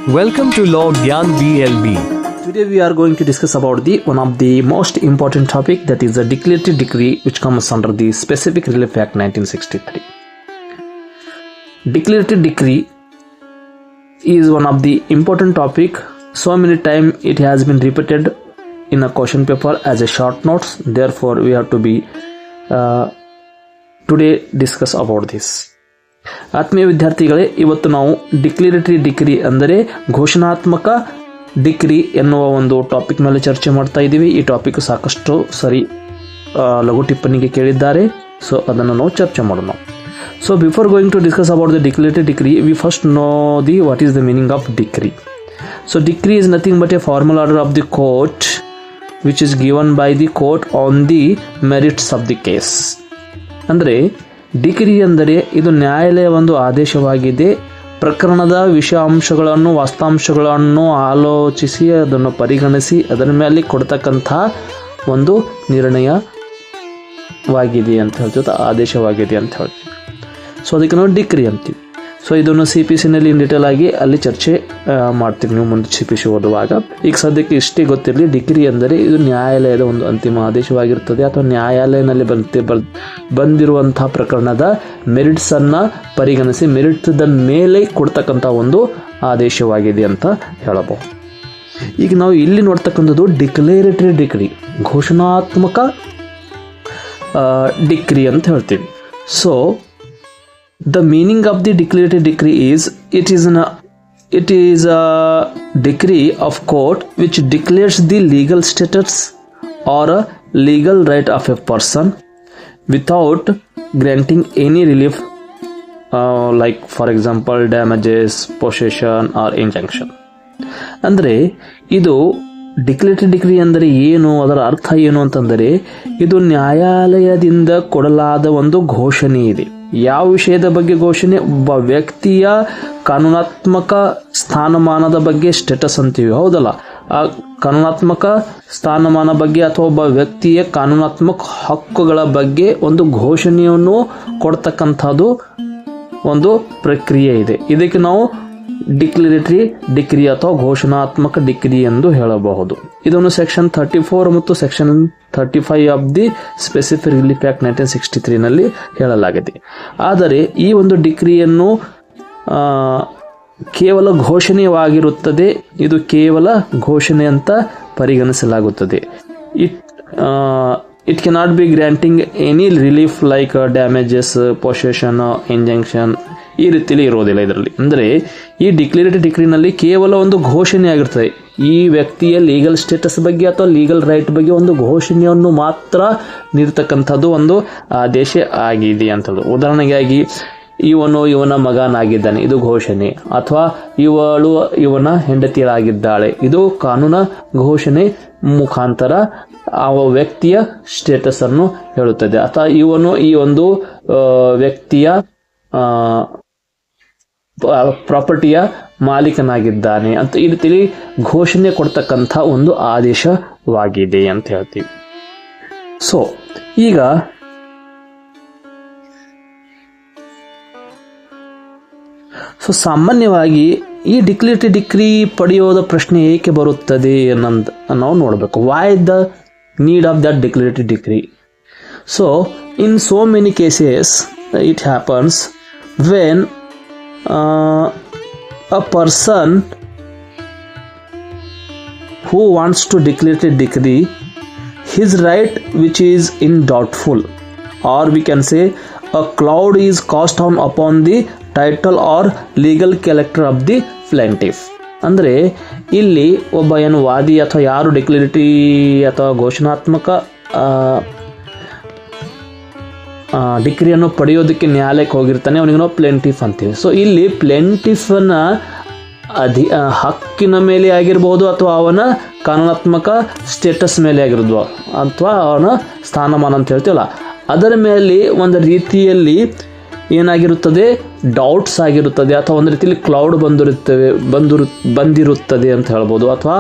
Welcome to Law Gyan BLB. Today we are going to discuss about the one of the most important topic, that is the declaratory decree, which comes under the Specific Relief Act 1963. Declaratory decree is one of the important topic. So many times it has been repeated in a question paper as a short notes. Therefore, we have to be today discuss about this. ಆತ್ಮೀಯ ವಿದ್ಯಾರ್ಥಿಗಳೇ, ಇವತ್ತು ನಾವು ಡಿಕ್ಲರೇಟರಿ decree ಅಂದರೆ ಘೋಷಣಾತ್ಮಕ decree ಎನ್ನುವ ಒಂದು topic ಮೇಲೆ ಚರ್ಚೆ ಮಾಡ್ತಾ ಇದ್ದೀವಿ. ಈ ಟಾಪಿಕ್ ಸಾಕಷ್ಟು ಸರಿ ಲಘು ಟಿಪ್ಪಣಿಗೆ ಕೇಳಿದ್ದಾರೆ. ಸೊ ಅದನ್ನು ನಾವು ಚರ್ಚೆ ಮಾಡೋಣ. So before going to discuss about the declaratory decree, we first know the what is the meaning of decree. So decree is nothing but a formal order of the court which is given by the court on the merits of the case. ಅಂದರೆ decree ಅಂದರೆ ಇದು ನ್ಯಾಯಾಲಯ ಒಂದು ಆದೇಶವಾಗಿದೆ. ಪ್ರಕರಣದ ವಿಷಯಾಂಶಗಳನ್ನು ವಾಸ್ತವಾಂಶಗಳನ್ನು ಆಲೋಚಿಸಿ ಅದನ್ನು ಪರಿಗಣಿಸಿ ಅದರ ಮೇಲೆ ಕೊಡ್ತಕ್ಕಂಥ ಒಂದು ನಿರ್ಣಯವಾಗಿದೆ ಅಂತ ಹೇಳ್ತೀವಿ, ಆದೇಶವಾಗಿದೆ ಅಂತ ಹೇಳ್ತೀವಿ. ಸೊ ಅದಕ್ಕೆ ನಾವು ಡಿಕ್ರಿ ಅಂತೀವಿ. ಸೊ ಇದನ್ನು CPC ನಲ್ಲಿ ಇನ್ ಡೀಟೇಲ್ ಆಗಿ ಅಲ್ಲಿ ಚರ್ಚೆ ಮಾಡ್ತೀವಿ ನೀವು ಮುಂದೆ CPC ಓದುವಾಗ. ಈಗ ಸದ್ಯಕ್ಕೆ ಇಷ್ಟೇ ಗೊತ್ತಿರಲಿ, ಡಿಕ್ರಿ ಅಂದರೆ ಇದು ನ್ಯಾಯಾಲಯದ ಒಂದು ಅಂತಿಮ ಆದೇಶವಾಗಿರುತ್ತದೆ ಅಥವಾ ನ್ಯಾಯಾಲಯದಲ್ಲಿ ಬಂದಿರುವಂತಹ ಪ್ರಕರಣದ ಮೆರಿಟ್ಸನ್ನು ಪರಿಗಣಿಸಿ ಮೆರಿಟ್ದ ಮೇಲೆ ಕೊಡ್ತಕ್ಕಂಥ ಒಂದು ಆದೇಶವಾಗಿದೆ ಅಂತ ಹೇಳಬಹುದು. ಈಗ ನಾವು ಇಲ್ಲಿ ನೋಡ್ತಕ್ಕಂಥದ್ದು ಡಿಕ್ಲರೇಟರಿ ಡಿಕ್ರಿ, ಘೋಷಣಾತ್ಮಕ ಡಿಕ್ರಿ ಅಂತ ಹೇಳ್ತೀವಿ. So the meaning of the declaratory decree is it is a decree of court which declares the legal status or a legal right of a person without granting any relief, like for example damages, possession or injunction. ಅಂದರೆ ಇದು ಡಿಕ್ಲರೇಟರಿ decree ಅಂದರೆ ಏನು, ಅದರ ಅರ್ಥ ಏನು ಅಂತಂದರೆ ಇದು ನ್ಯಾಯಾಲಯದಿಂದ ಕೊಡಲಾದ ಒಂದು ಘೋಷಣೆ ಇದೆ. ಯಾವ ವಿಷಯದ ಬಗ್ಗೆ ಘೋಷಣೆ? ಒಬ್ಬ ವ್ಯಕ್ತಿಯ ಕಾನೂನಾತ್ಮಕ ಸ್ಥಾನಮಾನದ ಬಗ್ಗೆ ಸ್ಟೇಟಸ್ ಅಂತೀವಿ, ಹೌದಲ್ಲ? ಆ ಕಾನೂನಾತ್ಮಕ ಸ್ಥಾನಮಾನ ಬಗ್ಗೆ ಅಥವಾ ಒಬ್ಬ ವ್ಯಕ್ತಿಯ ಕಾನೂನಾತ್ಮಕ ಹಕ್ಕುಗಳ ಬಗ್ಗೆ ಒಂದು ಘೋಷಣೆಯನ್ನು ಕೊಡ್ತಕ್ಕಂಥದ್ದು ಒಂದು ಪ್ರಕ್ರಿಯೆ ಇದೆ. ಇದಕ್ಕೆ ನಾವು ಡಿಕ್ಲರೇಟರಿ ಡಿಕ್ರಿ ಅಥವಾ ಘೋಷಣಾತ್ಮಕ ಡಿಕ್ರಿ ಎಂದು ಹೇಳಬಹುದು. ಇದನ್ನು ಸೆಕ್ಷನ್ 34 ಮತ್ತು section 35 of the specific relief act 1963 ನಲ್ಲಿ ಹೇಳಲಾಗಿದೆ. ಆದರೆ ಈ ಒಂದು ಡಿಕ್ರಿಯನ್ನು ಕೇವಲ ಘೋಷಣೆಯಾಗಿರುತ್ತದೆ. ಇದು ಕೇವಲ ಘೋಷಣೆ ಅಂತ ಪರಿಗಣಿಸಲಾಗುತ್ತದೆ. It cannot be granting any relief like damages, possession, injunction ಈ ರೀತಿಯಲ್ಲಿ ಇರೋದಿಲ್ಲ ಇದರಲ್ಲಿ. ಅಂದರೆ ಈ ಡಿಕ್ಲರೇಟರಿ ಡಿಕ್ರಿನಲ್ಲಿ ಕೇವಲ ಒಂದು ಘೋಷಣೆ ಆಗಿರ್ತದೆ. ಈ ವ್ಯಕ್ತಿಯ ಲೀಗಲ್ ಸ್ಟೇಟಸ್ ಬಗ್ಗೆ ಅಥವಾ ಲೀಗಲ್ ರೈಟ್ ಬಗ್ಗೆ ಒಂದು ಘೋಷಣೆಯನ್ನು ಮಾತ್ರ ನೀಡ್ತಕ್ಕಂಥದ್ದು ಒಂದು ಆದೇಶ ಆಗಿದೆ ಅಂತದ್ದು. ಉದಾಹರಣೆಗಾಗಿ ಇವನ ಮಗನಾಗಿದ್ದಾನೆ, ಇದು ಘೋಷಣೆ. ಅಥವಾ ಇವಳು ಇವನ ಹೆಂಡತಿಯಾಗಿದ್ದಾಳೆ, ಇದು ಕಾನೂನು ಘೋಷಣೆ ಮುಖಾಂತರ ಆ ವ್ಯಕ್ತಿಯ ಸ್ಟೇಟಸ್ ಅನ್ನು ಹೇಳುತ್ತದೆ. ಅಥವಾ ಇವನು ಈ ಒಂದು ವ್ಯಕ್ತಿಯ ಪ್ರಾಪರ್ಟಿಯ ಮಾಲೀಕನಾಗಿದ್ದಾನೆ ಅಂತ ಈ ರೀತಿ ಘೋಷಣೆ ಕೊಡ್ತಕ್ಕಂಥ ಒಂದು ಆದೇಶವಾಗಿದೆ ಅಂತ ಹೇಳ್ತೀವಿ. ಸೊ ಈಗ ಸಾಮಾನ್ಯವಾಗಿ ಈ ಡಿಕ್ಲರೇಟರಿ ಡಿಕ್ರಿ ಪಡೆಯೋದ ಪ್ರಶ್ನೆ ಏಕೆ ಬರುತ್ತದೆ ಅನ್ನೋದು ನಾವು ನೋಡಬೇಕು. Why the need of that ಡಿಕ್ಲರೇಟರಿ decree? So in so many cases it happens when a person who wants to declare a decree, his right which is in doubtful, or we can say a cloud is cast down upon the title or legal character of the plaintiff. ಅಂದರೆ ಇಲ್ಲಿ ಒಬ್ಬ ಏನು ವಾದಿ ಅಥವಾ ಯಾರು ಡಿಕ್ಲರೇಟರಿ ಅಥವಾ ಘೋಷಣಾತ್ಮಕ ಡಿಕ್ರಿಯನ್ನು ಪಡೆಯೋದಕ್ಕೆ ನ್ಯಾಯಾಲಯಕ್ಕೆ ಹೋಗಿರ್ತಾನೆ, ಅವನಿಗೆ ನಾವು ಪ್ಲೇಂಟಿಫ್ ಅಂತೀವಿ. ಸೊ ಇಲ್ಲಿ ಪ್ಲೇಂಟಿಫ್ನ ಹಕ್ಕಿನ ಮೇಲೆ ಆಗಿರ್ಬೋದು ಅಥವಾ ಅವನ ಕಾನೂನಾತ್ಮಕ ಸ್ಟೇಟಸ್ ಮೇಲೆ ಆಗಿರೋದು ಅಥವಾ ಅವನ ಸ್ಥಾನಮಾನ ಅಂತ ಹೇಳ್ತೀವಲ್ಲ, ಅದರ ಮೇಲೆ ಒಂದು ರೀತಿಯಲ್ಲಿ ಏನಾಗಿರುತ್ತದೆ, ಡೌಟ್ಸ್ ಆಗಿರುತ್ತದೆ ಅಥವಾ ಒಂದು ರೀತಿಯಲ್ಲಿ ಕ್ಲೌಡ್ ಬಂದಿರುತ್ತದೆ ಅಂತ ಹೇಳ್ಬೋದು. ಅಥವಾ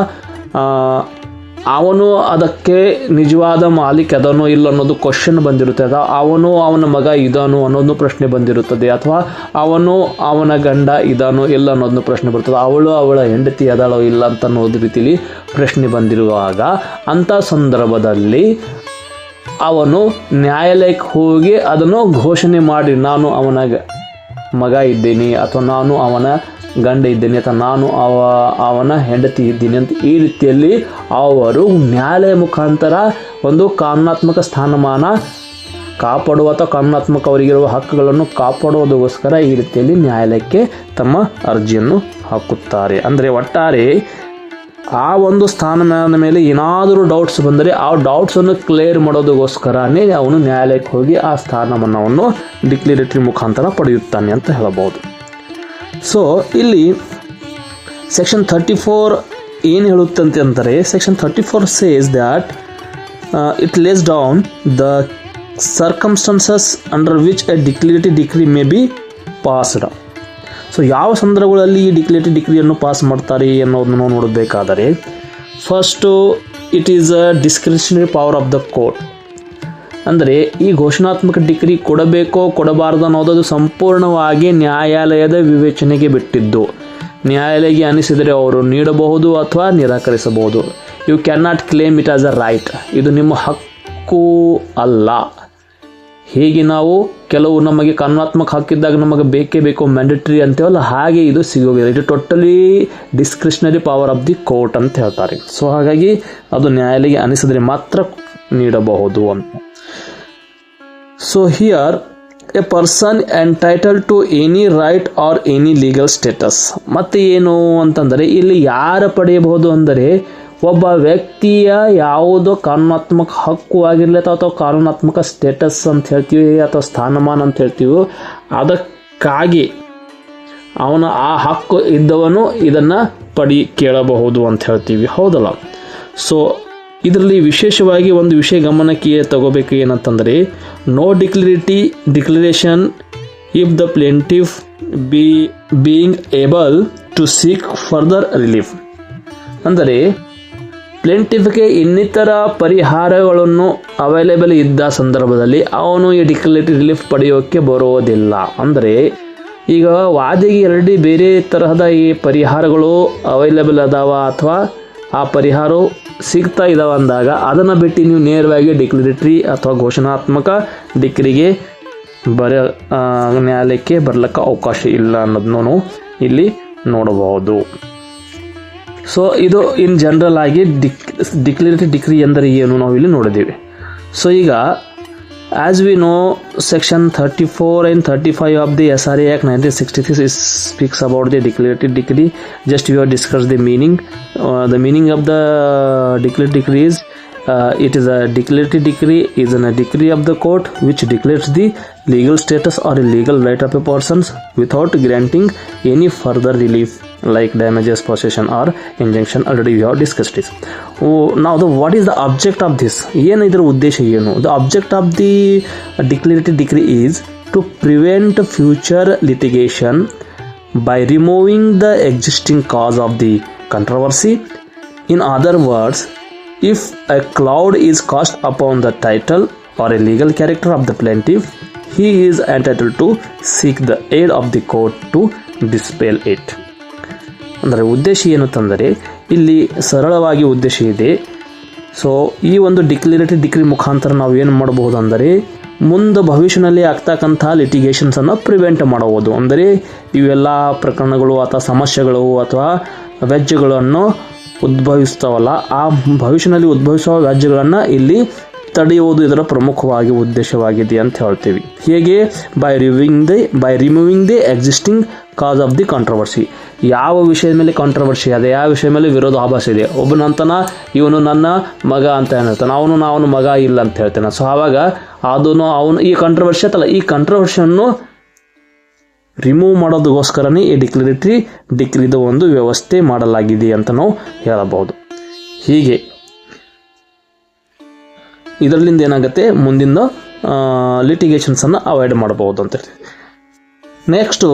ಅವನು ಅದಕ್ಕೆ ನಿಜವಾದ ಮಾಲೀಕ ಅದನೋ ಇಲ್ಲ ಅನ್ನೋದು ಕ್ವಶನ್ ಬಂದಿರುತ್ತದೆ. ಅವನು ಅವನ ಮಗ ಇದಾನೋ ಅನ್ನೋದು ಪ್ರಶ್ನೆ ಬಂದಿರುತ್ತದೆ, ಅಥವಾ ಅವನು ಅವನ ಗಂಡ ಇದಾನೋ ಇಲ್ಲ ಅನ್ನೋದನ್ನು ಪ್ರಶ್ನೆ ಬರ್ತದೆ. ಅವಳು ಅವಳ ಹೆಂಡತಿ ಅದಾಳೋ ಇಲ್ಲ ಅಂತ ಅನ್ನೋದು ರೀತಿಯಲ್ಲಿ ಪ್ರಶ್ನೆ ಬಂದಿರುವಾಗ ಅಂಥ ಸಂದರ್ಭದಲ್ಲಿ ಅವನು ನ್ಯಾಯಾಲಯಕ್ಕೆ ಹೋಗಿ ಅದನ್ನು ಘೋಷಣೆ ಮಾಡಿ, ನಾನು ಅವನ ಮಗ ಇದ್ದೀನಿ, ಅಥವಾ ನಾನು ಅವನ ಗಂಡ ಇದ್ದೀನಿ, ಅಥವಾ ನಾನು ಅವನ ಹೆಂಡತಿ ಇದ್ದೀನಿ ಅಂತ ಈ ರೀತಿಯಲ್ಲಿ ಅವರು ನ್ಯಾಯಾಲಯ ಮುಖಾಂತರ ಒಂದು ಕಾನೂನಾತ್ಮಕ ಸ್ಥಾನಮಾನ ಕಾಪಾಡುವ ಅಥವಾ ಕಾನೂನಾತ್ಮಕ ಅವರಿಗಿರುವ ಹಕ್ಕುಗಳನ್ನು ಕಾಪಾಡುವುದಕ್ಕೋಸ್ಕರ ಈ ರೀತಿಯಲ್ಲಿ ನ್ಯಾಯಾಲಯಕ್ಕೆ ತಮ್ಮ ಅರ್ಜಿಯನ್ನು ಹಾಕುತ್ತಾರೆ. ಅಂದರೆ ಒಟ್ಟಾರೆ ಆ ಒಂದು ಸ್ಥಾನಮಾನದ ಮೇಲೆ ಏನಾದರೂ ಡೌಟ್ಸ್ ಬಂದರೆ ಆ ಡೌಟ್ಸನ್ನು ಕ್ಲಿಯರ್ ಮಾಡೋದಕ್ಕೋಸ್ಕರನೇ ಅವನು ನ್ಯಾಯಾಲಯಕ್ಕೆ ಹೋಗಿ ಆ ಸ್ಥಾನಮಾನವನ್ನು ಡಿಕ್ಲರೇಟರಿ ಮುಖಾಂತರ ಪಡೆಯುತ್ತಾನೆ ಅಂತ ಹೇಳಬಹುದು. ಸೊ ಇಲ್ಲಿ ಸೆಕ್ಷನ್ 34 ಏನು ಹೇಳುತ್ತಂತೆ ಅಂದರೆ, section 34 says that it lays down the circumstances under which a declaratory decree may be passed. So ಯಾವ ಸಂದರ್ಭಗಳಲ್ಲಿ ಈ ಡಿಕ್ಲರೇಟರಿ ಡಿಕ್ರಿಯನ್ನು ಪಾಸ್ ಮಾಡ್ತಾರೆ ಅನ್ನೋದನ್ನು ನೋಡಬೇಕಾದರೆ, first it is a discretionary power of the court. ಅಂದರೆ ಈ ಘೋಷಣಾತ್ಮಕ ಡಿಕ್ರಿ ಕೊಡಬೇಕೋ ಕೊಡಬಾರ್ದು ಅನ್ನೋದು ಸಂಪೂರ್ಣವಾಗಿ ನ್ಯಾಯಾಲಯದ ವಿವೇಚನೆಗೆ ಬಿಟ್ಟಿದ್ದು. ನ್ಯಾಯಾಲಯಕ್ಕೆ ಅನಿಸಿದರೆ ಅವರು ನೀಡಬಹುದು ಅಥವಾ ನಿರಾಕರಿಸಬಹುದು. You can not claim it as a right. ಇದು ನಿಮ್ಮ ಹಕ್ಕು ಅಲ್ಲ. ಹೀಗೆ ನಾವು ಕೆಲವು ನಮಗೆ ಕಾನೂನಾತ್ಮಕ ಹಕ್ಕಿದ್ದಾಗ ನಮಗೆ ಬೇಕೇ ಬೇಕು ಮ್ಯಾಂಡೇಟರಿ ಅಂತೇವಲ್ಲ, ಹಾಗೆ ಇದು ಸಿಗೋದಿಲ್ಲ. ಇದು totally discretionary power of the court ಅಂತ ಹೇಳ್ತಾರೆ. ಸೊ ಹಾಗಾಗಿ ಅದು ನ್ಯಾಯಾಲಯಕ್ಕೆ ಅನಿಸಿದರೆ ಮಾತ್ರ ನೀಡಬಹುದು ಅಂತ. So here a person entitle to any right or any legal status. ಮತ್ತೆ ಏನು ಅಂತಂದರೆ ಇಲ್ಲಿ ಯಾರು ಪಡೆಯಬಹುದು ಅಂದರೆ, ಒಬ್ಬ ವ್ಯಕ್ತಿಯ ಯಾವುದೋ ಕಾನೂನಾತ್ಮಕ ಹಕ್ಕು ಆಗಿರಲಿ ಅಥವಾ ಕಾನೂನಾತ್ಮಕ ಸ್ಟೇಟಸ್ ಅಂತ ಹೇಳ್ತೀವಿ ಅಥವಾ ಸ್ಥಾನಮಾನ ಅಂತ ಹೇಳ್ತೀವಿ, ಅದಕ್ಕಾಗಿ ಅವನ ಆ ಹಕ್ಕು ಇದ್ದವನು ಇದನ್ನು ಕೇಳಬಹುದು ಅಂತ ಹೇಳ್ತೀವಿ, ಹೌದಲ್ಲ. ಸೊ ಇದರಲ್ಲಿ ವಿಶೇಷವಾಗಿ ಒಂದು ವಿಷಯ ಗಮನಕ್ಕೆ ತಗೋಬೇಕು ಏನಂತಂದರೆ, no declaration if the plaintiff being able to seek further relief. ಅಂದರೆ ಪ್ಲೇಂಟಿಫ್ಗೆ ಇನ್ನಿತರ ಪರಿಹಾರಗಳನ್ನು ಅವೈಲೇಬಲ್ ಇದ್ದ ಸಂದರ್ಭದಲ್ಲಿ ಅವನು ಈ ಡಿಕ್ಲರೇಟರಿ ರಿಲೀಫ್ ಪಡೆಯೋಕ್ಕೆ ಬರೋದಿಲ್ಲ. ಅಂದರೆ ಈಗ ವಾದಿಗೆ ಎರಡು ಬೇರೆ ತರಹದ ಈ ಪರಿಹಾರಗಳು ಅವೈಲೇಬಲ್ ಅದಾವ ಅಥವಾ ಆ ಪರಿಹಾರವು ಸಿಗ್ತಾ ಇದಾವ ಅಂದಾಗ ಅದನ್ನು ಬಿಟ್ಟು ನೀವು ನೇರವಾಗಿ ಡಿಕ್ಲರೇಟರಿ ಅಥವಾ ಘೋಷಣಾತ್ಮಕ ಡಿಕ್ರಿಗೆ ನ್ಯಾಯಾಲಯಕ್ಕೆ ಬರ್ಲಿಕ್ಕೆ ಅವಕಾಶ ಇಲ್ಲ ಅನ್ನೋದನ್ನು ಇಲ್ಲಿ ನೋಡಬಹುದು. ಸೊ ಇದು ಇನ್ ಜನರಲ್ ಆಗಿ ಡಿಕ್ಲರೇಟರಿ ಡಿಕ್ರಿ ಎಂದರೆ ಏನು ನಾವು ಇಲ್ಲಿ ನೋಡಿದ್ದೀವಿ. ಸೊ ಈಗ as we know section 34 and 35 of the SRA Act 1963 speaks about the declaratory decree. Just we have discussed the meaning. The meaning of the declaratory decree is it is a declaratory decree is a decree of the court which declares the legal status or a legal right of a person without granting any further relief like damages, possession or injunction. Already we have discussed this. Now what is the object of this? ಏನು ಇದರ ಉದ್ದೇಶ ಏನು? The object of the declaratory decree is to prevent future litigation by removing the existing cause of the controversy. In other words, if a cloud is cast upon the title or a legal character of the plaintiff, he is entitled to seek the aid of the court to dispel it. ಅಂದರೆ ಉದ್ದೇಶ ಏನು ಅಂತಂದರೆ, ಇಲ್ಲಿ ಸರಳವಾಗಿ ಉದ್ದೇಶ ಇದೆ. So ಈ ಒಂದು ಡಿಕ್ಲರೇಟರಿ ಡಿಕ್ರಿ ಮುಖಾಂತರ ನಾವು ಏನು ಮಾಡಬಹುದು ಅಂದರೆ, ಮುಂದೆ ಭವಿಷ್ಯದಲ್ಲಿ ಆಗ್ತಕ್ಕಂಥ ಲಿಟಿಗೇಷನ್ಸನ್ನು ಪ್ರಿವೆಂಟ್ ಮಾಡಬಹುದು. ಅಂದರೆ ಇವೆಲ್ಲ ಪ್ರಕರಣಗಳು ಅಥವಾ ಸಮಸ್ಯೆಗಳು ಅಥವಾ ವ್ಯಾಜ್ಯಗಳನ್ನು ಉದ್ಭವಿಸ್ತಾವಲ್ಲ, ಆ ಭವಿಷ್ಯದಲ್ಲಿ ಉದ್ಭವಿಸುವ ವ್ಯಾಜ್ಯಗಳನ್ನು ಇಲ್ಲಿ ತಡೆಯುವುದು ಇದರ ಪ್ರಮುಖವಾಗಿ ಉದ್ದೇಶವಾಗಿದೆ ಅಂತ ಹೇಳ್ತೀವಿ. ಹೇಗೆ? By removing the existing cause of the controversy. ಯಾವ ವಿಷಯದ ಮೇಲೆ ಕಾಂಟ್ರವರ್ಸಿ ಇದೆ, ಯಾವ ವಿಷಯ ಮೇಲೆ ವಿರೋಧಾಭಾಸ ಇದೆ, ಒಬ್ಬನಂತನ ಇವನು ನನ್ನ ಮಗ ಅಂತ ಹೇಳ್ತಾನೆ, ಅವನು ಮಗ ಇಲ್ಲ ಅಂತ ಹೇಳ್ತಾನೆ. ಸೊ ಆವಾಗ ಅವನು ಈ ಕಾಂಟ್ರವರ್ಸಿ ಆಯ್ತಲ್ಲ, ಈ ಕಾಂಟ್ರವರ್ಸಿಯನ್ನು ರಿಮೂವ್ ಮಾಡೋದಕ್ಕೋಸ್ಕರನೇ ಈ ಡಿಕ್ಲರೇಟರಿ ಡಿಕ್ರಿದ ಒಂದು ವ್ಯವಸ್ಥೆ ಮಾಡಲಾಗಿದೆ ಅಂತ ನಾವು ಹೇಳಬಹುದು. ಹೀಗೆ ಇದರಿಂದ ಏನಾಗುತ್ತೆ, ಮುಂದಿನ ಲಿಟಿಗೇಷನ್ಸನ್ನು ಅವಾಯ್ಡ್ ಮಾಡಬಹುದು ಅಂತ ಹೇಳ್ತೀವಿ. Next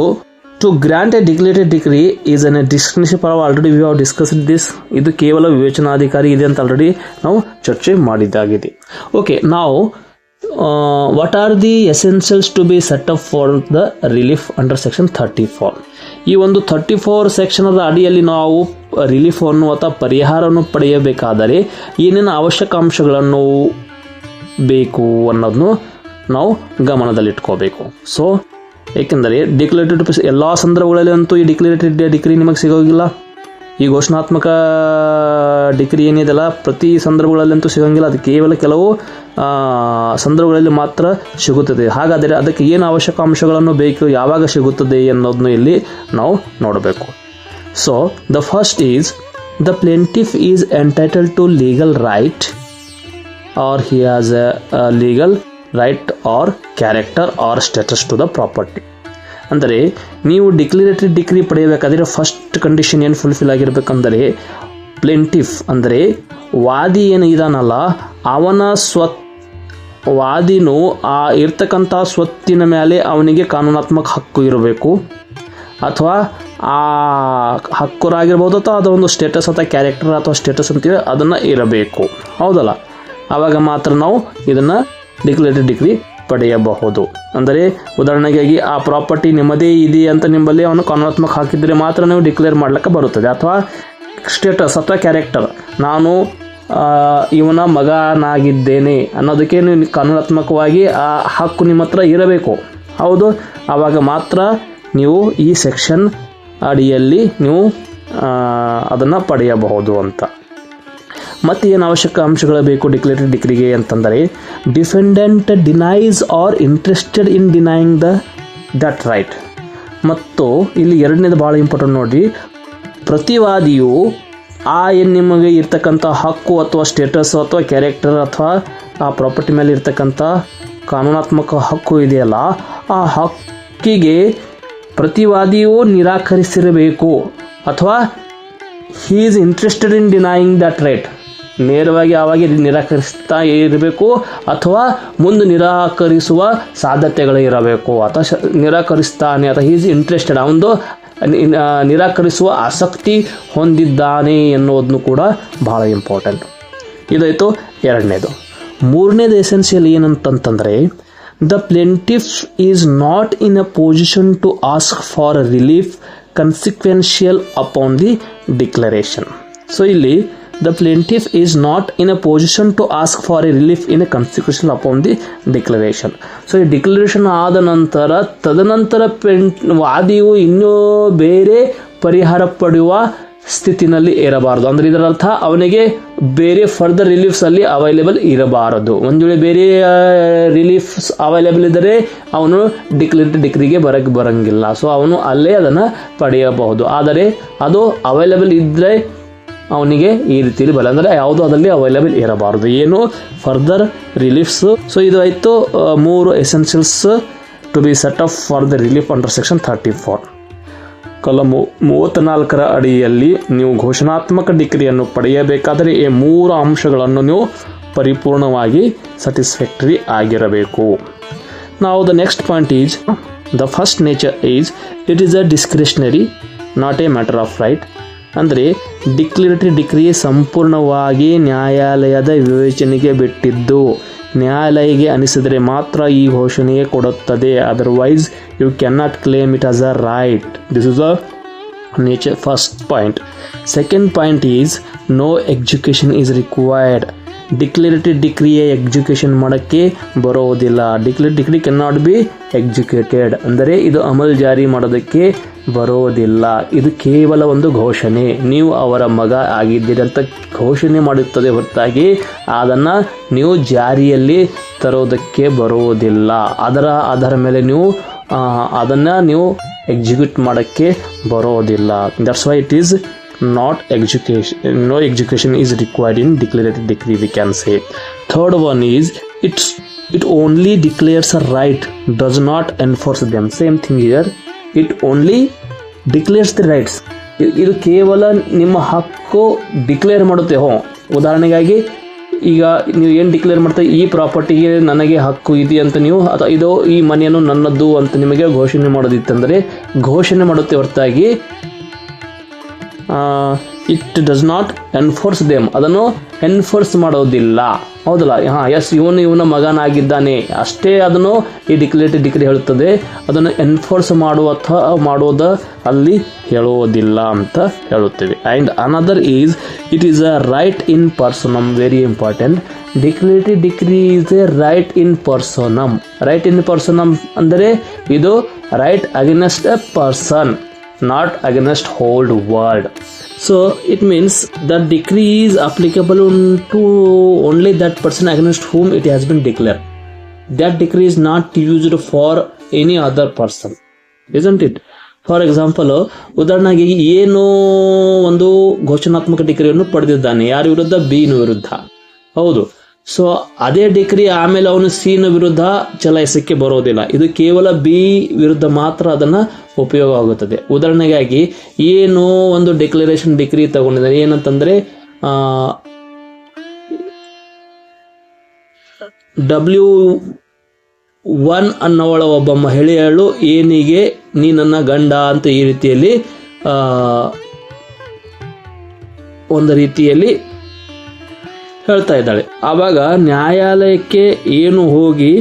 to grant a declaratory decree is an a discretion power. Already we have discussed this. ಇದು ಕೇವಲ ವಿವೇಚನಾಧಿಕಾರಿ ಇದೆ ಅಂತ ಆಲ್ರೆಡಿ ನಾವು ಚರ್ಚೆ ಮಾಡಿದ್ದಾಗಿದೆ. ಓಕೆ, ನಾವು what are the essentials to be set up for the relief under section 34. ಈ ಒಂದು 34 ಸೆಕ್ಷನದ ಅಡಿಯಲ್ಲಿ ನಾವು ರಿಲೀಫನ್ನು ಅಥವಾ ಪರಿಹಾರವನ್ನು ಪಡೆಯಬೇಕಾದರೆ ಏನೇನು ಅವಶ್ಯಕ ಅಂಶಗಳನ್ನು ಬೇಕು ಅನ್ನೋದನ್ನು ನಾವು ಗಮನದಲ್ಲಿಟ್ಕೋಬೇಕು. ಸೊ ಏಕೆಂದರೆ ಡಿಕ್ಲೇಟೆಡ್ ಎಲ್ಲ ಸಂದರ್ಭಗಳಲ್ಲಿ ಅಂತೂ ಈ ಡಿಕ್ಲೇಟೆಡ್ ಡಿಗ್ರಿ ನಿಮಗೆ ಸಿಗೋಗಿಲ್ಲ. ಈ ಘೋಷಣಾತ್ಮಕ ಡಿಗ್ರಿ ಏನಿದೆಯಲ್ಲ ಪ್ರತಿ ಸಂದರ್ಭಗಳಲ್ಲಂತೂ ಸಿಗೋಂಗಿಲ್ಲ. ಅದು ಕೇವಲ ಕೆಲವು ಸಂದರ್ಭಗಳಲ್ಲಿ ಮಾತ್ರ ಸಿಗುತ್ತದೆ. ಹಾಗಾದರೆ ಅದಕ್ಕೆ ಏನು ಅವಶ್ಯಕ ಅಂಶಗಳನ್ನು ಬೇಕು, ಯಾವಾಗ ಸಿಗುತ್ತದೆ ಅನ್ನೋದನ್ನು ಇಲ್ಲಿ ನಾವು ನೋಡಬೇಕು. So the first is the plaintiff is entitled to legal right or he has a legal right or character or status to the property. ಅಂದರೆ ನೀವು ಡಿಕ್ಲರೇಟರಿ ಡಿಗ್ರಿ ಪಡೆಯಬೇಕಾದರೆ ಫಸ್ಟ್ ಕಂಡೀಷನ್ ಏನು ಫುಲ್ಫಿಲ್ ಆಗಿರಬೇಕಂದರೆ ಪ್ಲೇಂಟಿಫ್ ಅಂದರೆ ವಾದಿ ಏನು ಇದಾನಲ್ಲ ಅವನ ವಾದಿನೂ ಆ ಇರ್ತಕ್ಕಂಥ ಸ್ವತ್ತಿನ ಮೇಲೆ ಅವನಿಗೆ ಕಾನೂನಾತ್ಮಕ ಹಕ್ಕು ಇರಬೇಕು, ಅಥವಾ ಆ ಹಕ್ಕುರಾಗಿರ್ಬೋದು ಅಥವಾ ಅದೊಂದು ಸ್ಟೇಟಸ್ ಅಥವಾ ಕ್ಯಾರೆಕ್ಟರ್ ಅಥವಾ ಸ್ಟೇಟಸ್ ಅಂತೀವಿ ಅದನ್ನು ಇರಬೇಕು. ಹೌದಲ್ಲ, ಆವಾಗ ಮಾತ್ರ ನಾವು ಇದನ್ನು ಡಿಕ್ಲೇಟೆಡ್ ಡಿಗ್ರಿ ಪಡೆಯಬಹುದು. ಅಂದರೆ ಉದಾಹರಣೆಗಾಗಿ ಆ ಪ್ರಾಪರ್ಟಿ ನಿಮ್ಮದೇ ಇದೆ ಅಂತ ನಿಮ್ಮಲ್ಲಿ ಅವನು ಕಾನೂನಾತ್ಮಕ ಹಾಕಿದರೆ ಮಾತ್ರ ನೀವು ಡಿಕ್ಲೇರ್ ಮಾಡ್ಲಿಕ್ಕೆ ಬರುತ್ತದೆ. ಅಥವಾ ಸ್ಟೇಟಸ್ ಅಥವಾ ಕ್ಯಾರೆಕ್ಟರ್, ನಾನು ಇವನ ಮಗನಾಗಿದ್ದೇನೆ ಅನ್ನೋದಕ್ಕೆ ನೀವು ಕಾನೂನಾತ್ಮಕವಾಗಿ ಆ ಹಕ್ಕು ನಿಮ್ಮ ಹತ್ರ ಇರಬೇಕು. ಹೌದು, ಆವಾಗ ಮಾತ್ರ ನೀವು ಈ ಸೆಕ್ಷನ್ ಅಡಿಯಲ್ಲಿ ನೀವು ಅದನ್ನು ಪಡೆಯಬಹುದು ಅಂತ. ಮತ್ತು ಏನು ಅವಶ್ಯಕ ಅಂಶಗಳು ಬೇಕು ಡಿಕ್ಲೇಟೆಡ್ ಡಿಗ್ರಿಗೆ ಅಂತಂದರೆ defendant denies are interested in denying that right. ಮತ್ತು ಇಲ್ಲಿ ಎರಡನೇದು ಭಾಳ ಇಂಪಾರ್ಟೆಂಟ್ ನೋಡಿರಿ, ಪ್ರತಿವಾದಿಯು ಏನು ನಿಮಗೆ ಇರ್ತಕ್ಕಂಥ ಹಕ್ಕು ಅಥವಾ ಸ್ಟೇಟಸ್ ಅಥವಾ ಕ್ಯಾರೆಕ್ಟರ್ ಅಥವಾ ಆ ಪ್ರಾಪರ್ಟಿ ಮೇಲೆ ಇರ್ತಕ್ಕಂಥ ಕಾನೂನಾತ್ಮಕ ಹಕ್ಕು ಇದೆಯಲ್ಲ, ಆ ಹಕ್ಕಿಗೆ ಪ್ರತಿವಾದಿಯು ನಿರಾಕರಿಸಿರಬೇಕು ಅಥವಾ he is interested in denying that right. ನೇರವಾಗಿ ಆವಾಗಿ ನಿರಾಕರಿಸ್ತಾ ಇರಬೇಕು ಅಥವಾ ಮುಂದೆ ನಿರಾಕರಿಸುವ ಸಾಧ್ಯತೆಗಳು ಇರಬೇಕು, ಅಥವಾ ನಿರಾಕರಿಸ್ತಾನೆ ಅಥವಾ ಹಿ ಈಸ್ ಇಂಟ್ರೆಸ್ಟೆಡ್ ಅವನು ನಿರಾಕರಿಸುವ ಆಸಕ್ತಿ ಹೊಂದಿದ್ದಾನೆ ಎನ್ನುವುದನ್ನು ಕೂಡ ಬಹಳ ಇಂಪಾರ್ಟೆಂಟ್. ಇದಾಯಿತು ಎರಡನೇದು. ಮೂರನೇದು ಎಸೆನ್ಷಿಯಲ್ ಏನಂತಂದರೆ the plaintiff is not in a position to ask for relief consequential upon the declaration. So ಇಲ್ಲಿ the plaintiff is not in a position to ask for a relief in a consequential upon the declaration. So ಈ declaration ಆದ ನಂತರ ತದನಂತರ ವಾದಿಯು ಇನ್ನೂ ಬೇರೆ ಪರಿಹಾರ ಪಡೆಯುವ ಸ್ಥಿತಿನಲ್ಲಿ ಇರಬಾರದು. ಅಂದರೆ ಇದರ ಅರ್ಥ ಅವನಿಗೆ ಬೇರೆ ಫರ್ದರ್ ರಿಲೀಫ್ಸ್ ಅಲ್ಲಿ ಅವೈಲೇಬಲ್ ಇರಬಾರದು. ಒಂದು ವೇಳೆ ಬೇರೆ ರಿಲೀಫ್ಸ್ ಅವೈಲೇಬಲ್ ಇದ್ದರೆ ಅವನು ಡಿಕ್ಲೇಟೆಡ್ ಡಿಗ್ರಿಗೆ ಬರಂಗಿಲ್ಲ. ಸೊ ಅವನು ಅಲ್ಲೇ ಅದನ್ನು ಪಡೆಯಬಹುದು. ಆದರೆ ಅದು ಅವೈಲೇಬಲ್ ಇದ್ದರೆ ಅವನಿಗೆ ಈ ರೀತಿಯಲ್ಲಿ ಬರಲ್ಲ, ಅಂದರೆ ಯಾವುದೋ ಅದರಲ್ಲಿ ಅವೈಲೇಬಲ್ ಇರಬಾರದು, ಏನು ಫರ್ದರ್ ರಿಲೀಫ್ಸ್. ಸೊ ಇದು ಆಯಿತು 3 essentials to be set up for the relief under section 34. ಕಲಮು 34ರ ಅಡಿಯಲ್ಲಿ ನೀವು ಘೋಷಣಾತ್ಮಕ ಡಿಗ್ರಿಯನ್ನು ಪಡೆಯಬೇಕಾದರೆ ಈ 3 ಅಂಶಗಳನ್ನು ನೀವು ಪರಿಪೂರ್ಣವಾಗಿ ಸ್ಯಾಟಿಸ್ಫ್ಯಾಕ್ಟರಿ ಆಗಿರಬೇಕು. ನಾವು the next point is the first nature is it is a discretionary not A matter of right. ಅಂದರೆ ಡಿಕ್ಲರೇಟರಿ ಡಿಗ್ರಿ ಸಂಪೂರ್ಣವಾಗಿ ನ್ಯಾಯಾಲಯದ ವಿವೇಚನೆಗೆ ಬಿಟ್ಟಿದ್ದು, ನ್ಯಾಯಾಲಯಕ್ಕೆ ಅನಿಸಿದರೆ ಮಾತ್ರ ಈ ಘೋಷಣೆಗೆ ಕೊಡುತ್ತದೆ. Otherwise you can claim it as a right. This is a nature first point. Second point is no execution is required. Declaratory ಡಿಗ್ರಿಯ ಎಕ್ಸಿಕ್ಯೂಷನ್ ಮಾಡೋಕ್ಕೆ ಬರೋದಿಲ್ಲ. Declaratory decree can not be executed, ಅಂದರೆ ಇದು ಅಮಲ್ ಜಾರಿ ಮಾಡೋದಕ್ಕೆ ಬರೋದಿಲ್ಲ. ಇದು ಕೇವಲ ಒಂದು ಘೋಷಣೆ, ನೀವು ಅವರ ಮಗ ಆಗಿದ್ದೀರಿ ಅಂತ ಘೋಷಣೆ ಮಾಡುತ್ತದೆ ಹೊರತಾಗಿ ಅದನ್ನು ನೀವು ಜಾರಿಯಲ್ಲಿ ತರೋದಕ್ಕೆ ಬರೋದಿಲ್ಲ. ಅದರ ಮೇಲೆ ನೀವು ಅದನ್ನು ನೀವು ಎಕ್ಸಿಕ್ಯೂಟ್ ಮಾಡೋಕ್ಕೆ ಬರೋದಿಲ್ಲ. That's why it is not education, no education is required in declarative decree, we can say. Third one is it only declares a right, does not enforce them. Same thing here, it only declares the rights. ಇದು ಕೇವಲ ನಿಮ್ಮ ಹಕ್ಕು declare ಮಾಡುತ್ತೆ. ಉದಾಹರಣೆಗಾಗಿ ಈಗ ನೀವು ಏನು declare ಮಾಡ್ತಾ ಈ ಪ್ರಾಪರ್ಟಿಗೆ ನನಗೆ ಹಕ್ಕು ಇದೆ ಅಂತ ನೀವು ಅಥವಾ ಇದು ಈ ಮನೆಯನ್ನು ನನ್ನದು ಅಂತ ನಿಮಗೆ ಘೋಷಣೆ ಮಾಡೋದಿತ್ತಂದರೆ ಘೋಷಣೆ ಮಾಡುತ್ತೆ ಹೊರತಾಗಿ it does not enforce them, ಅದನ್ನು ಎನ್ಫೋರ್ಸ್ ಮಾಡೋದಿಲ್ಲ. ಹೌದಲ್ಲ? ಎಸ್, ಇವನ ಮಗನಾಗಿದ್ದಾನೆ ಅಷ್ಟೇ ಅದನ್ನು ಈ ಡಿಕ್ಲೇಟೆಡ್ ಡಿಕ್ರಿ ಹೇಳುತ್ತದೆ. ಅದನ್ನು ಎನ್ಫೋರ್ಸ್ ಮಾಡೋದ ಅಲ್ಲಿ ಹೇಳುವುದಿಲ್ಲ ಅಂತ ಹೇಳುತ್ತೇವೆ. And another is it is a right in personam. Very important. Declaratory decree is a right in personam. Right in personam ಅಂದರೆ ಇದು right against a person, not against whole world. So it means that decree is applicable to only that person against whom it has been declared. That decree is not used for any other person, isn't it? For example, ಉದಾಹರಣೆಗೆ ಏನೋ ಒಂದು ಘೋಷಣಾತ್ಮಕ ಡಿಕ್ರಿಯನ್ನು ಪಡೆದಿದ್ದಾನೆ. ಯಾರ ವಿರುದ್ಧ? ಬಿನ ವಿರುದ್ಧ. ಹೌದು. So ಅದೇ decree ಆಮೇಲೆ ಅವನು ಸಿನ ವಿರುದ್ಧ ಚಲಾಯಿಸಕ್ಕೆ ಬರೋದಿಲ್ಲ. ಇದು ಕೇವಲ ಬಿ ವಿರುದ್ಧ ಮಾತ್ರ ಅದನ್ನು ಉಪಯೋಗ ಆಗುತ್ತದೆ. ಉದಾಹರಣೆಗಾಗಿ ಏನೋ ಒಂದು ಡಿಕ್ಲರೇಷನ್ ಡಿಕ್ರಿ ತಗೊಂಡಿದ್ದಾನೆ. ಏನಂತಂದ್ರೆ W1 ಅನ್ನೋಳ ಒಬ್ಬ ಮಹಿಳೆಯಳು ಏನಿಗೆ ನೀ ನನ್ನ ಗಂಡ ಅಂತ ಈ ರೀತಿಯಲ್ಲಿ ಒಂದು ರೀತಿಯಲ್ಲಿ ಹೇಳ್ತಾ ಇದ್ದಾಳೆ. ಆವಾಗ ನ್ಯಾಯಾಲಯಕ್ಕೆ ಏನು ಹೋಗಿ